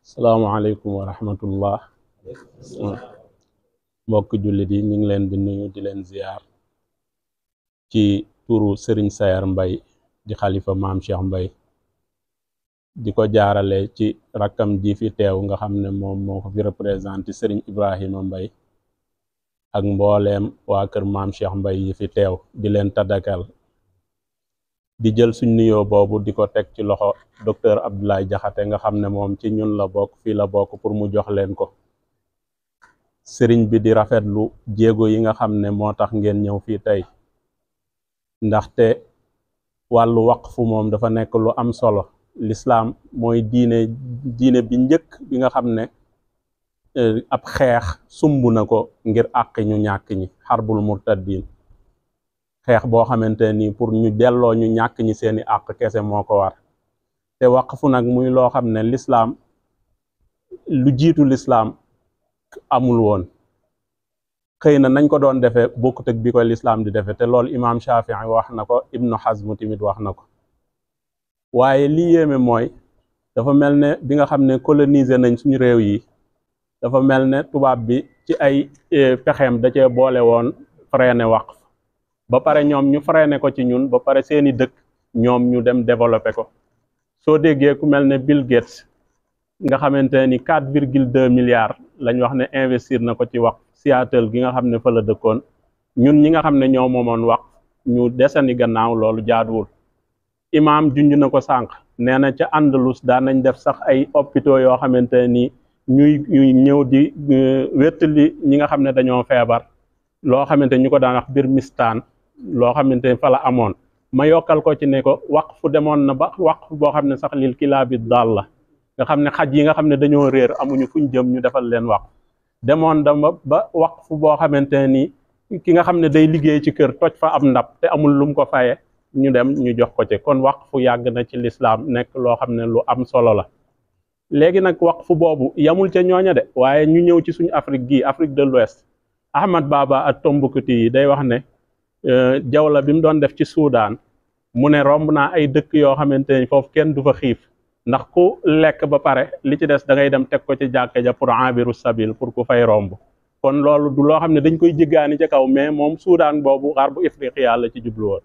salaamaaleykum wa rahmatullah. mbokk jullit yi ñu ngi leen di nuyu di leen ziar ci turu Serigne Sayar Mbay di xalifa maam Cheikh Mbay di ko jaarale ci rakkam ji fi teew nga xam ne moom moo ko fi représenté Serigne Ibrahima Mbay ak mbooleem waa kër maam Cheikh Mbay yi fi teew di leen tadakal di jël suñ nuyoo boobu di ko teg ci loxo docteur Abdoulaye Jaxate nga xam ne moom ci ñun la bokk fii la bokk pour mu jox leen ko. sëriñ bi di rafetlu jéego yi nga xam ne moo tax ngeen ñëw fii tey ndaxte wàllu waqfu moom dafa nekk lu am solo. Lislaam mooy diine bi njëkk bi nga xam ne ab xeex sumb na ko ngir àq ñu ñàkk ñi, xarbul murtaddiin, xeex boo xamante ni pour ñu delloo ñu ñàkk ñi seeni àq kese moo ko war. te waqfu nag muy loo xam ne lislaam lu jiitu lislaam amul woon, xëy na nañ ko doon defee bokkut ak bi ko lislaam di defee te loolu imaam Shafii wax na ko, Ibnu Hazm tamit wax na ko. waaye li yéeme mooy dafa mel ne bi nga xam ne colonisé nañ suñu réew yi, dafa mel ne tubaab bi ci ay pexeem da cee boole woon freiné waqf ba pare ñoom ñu freiné ko ci ñun ba pare seeni dëkk ñoom ñu dem développé ko. soo déggee ku mel ne Bill Gates nga xamante ni 4,2 milliards lañ wax ne investir na ko ci waqf, Seattle gi nga xam ne fa la dëkkoon, ñun ñi nga xam ne ñoo moomoon waqf ñu desani gannaaw, loolu jaaduwul. imaam junj na ko sànq, nee na ca Andalus daan nañ def sax ay hôpitaux yoo xamante ni ñuy ñëw di wéttali ñi nga xam ne dañoo feebar, loo xamante ñu ko daan wax Birmistaan, loo xamante ni fa la amoon. ma yokkal ko ci ne ko waqfu demoon na ba waqf boo xam ne sax lil kilaabi daal la, nga xam ne xaj yi nga xam ne dañoo réer amuñu fuñ jëm ñu defal leen waqf. demoon dama ba waqf boo xamante ni ki nga xam ne day liggéey ci kër toj fa am ndab te amul lum ko faye ñu dem ñu jox ko ci. kon waqfu yàgg na ci lislaam nekk loo xam ne lu am solo la. léegi nag waqfu boobu yamul ca ñooña de, waaye ñu ñëw ci suñu Afrique gii, Afrique de l'Ouest. Ahmad Baba ak Tombouctou yi day wax ne jawla bi mu doon def ci Soudan mu ne romb naa ay dëkk yoo xamante ni foofu kenn du fa xiif, ndax ku lekk ba pare li ci des da ngay dem teg ko ci jàkka ja pour abiru sabil, pour ku fay romb. kon loolu du loo xam ne dañ koy jéggaani ca kaw, mais moom Soudan boobu xar bu Ifriqiya la ci jublu woon.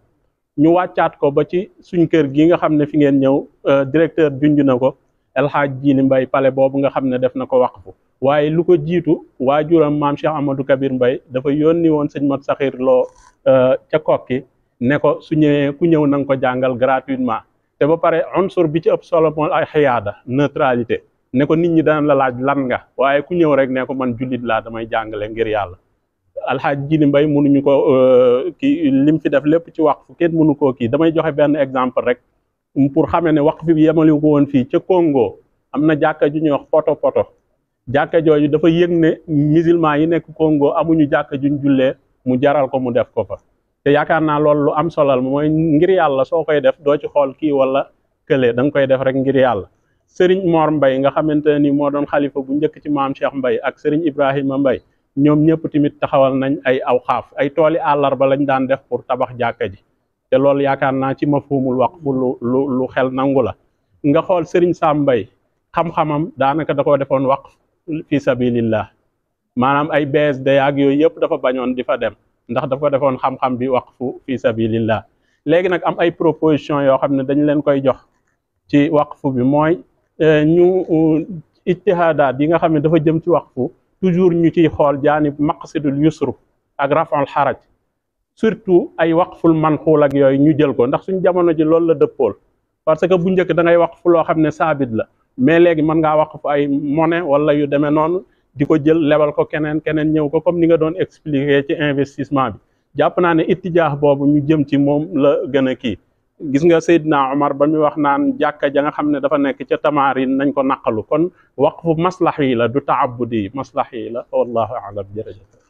ñu wàccaat ko ba ci suñ kër gi nga xam ne fi ngeen ñëw, directeur junj na ko, El Hadj Jili Mbay pale boobu nga xam ne def na ko waqfu. waaye lu ko jiitu waajuram maam Cheikh Amadou Kabir Mbay dafa yónni woon sëñ Mat Saxir Lo ca kokki ne ko su ñëwee ku ñëw na nga ko jàngal gratuitement. te ba pare unsur bi ci ëpp solo mooy ay xiyaada, neutralité, ne ko nit ñi daan la laaj lan nga, waaye ku ñëw rek ne ko man jullit laa damay jàngale ngir yàlla. Alxaaj Jili Mbay mënuñu ko kii lim fi def lépp ci waqf kenn mënu koo kii. damay joxe benn exemple rek pour xamee ne waqf bi yemali ko woon fii ca Congo am na jàkka ju ñuy wax poto jàkka jooju dafa yëg ne musulman yi nekk Congo amuñu jàkka juñ jullee, mu jaral ko mu def ko fa. te yaakaar naa loolu lu am solal mooy ngir yàlla soo koy def doo ci xool kii wala kële, da nga koy def rek ngir yàlla. Serigne Mor Mbay nga xamante ni moo doon xalifa bu njëkk ci maam Cheikh Mbay ak Serigne Ibrahima Mbay, ñoom ñëpp tamit taxawal nañ ay awqaaf, ay tooli àllarba lañ daan def pour tabax jàkka ji. te loolu yaakaar naa ci mafhumul waqf lu xel nangu la. nga xool Serigne Sam Mbay, xam-xamam daanaka da koo defoon waqf fi sabilillah, maanaam ay BSD ak yooyu yëpp dafa bañoon di fa dem ndax dafa defoon xam-xam bi waqfu fi sabilillah. léegi nag am ay proposition yoo xam ne dañ leen koy jox ci waqfu bi, mooy ñu ijtihaadaat yi nga xam ne dafa jëm ci waqfu, toujours ñu ciy xool jaanib maqsidul yusru ak rafal xaraj, surtout ay waqful manxuul ak yooyu ñu jël ko, ndax suñ jamono ji loolu la dëppool. parce que bu njëkk da ngay waqfu loo xam ne saabit la, mais léegi mën ngaa waqfu ay monnaie wala yu demee noonu di ko jël lebal ko keneen ñëw ko, comme ni nga doon expliquer ci investissement bi. jàpp naa ne ittijaax boobu ñu jëm ci moom la gën a kii. gis nga Seydina Omar ba muy wax naan jàkka ja nga xam ne dafa nekk ca Tamarin nañ ko naqalu. kon waqfu maslax yi la, du taabudi, maslax yi la. wallahu a'lam. jërëjëf.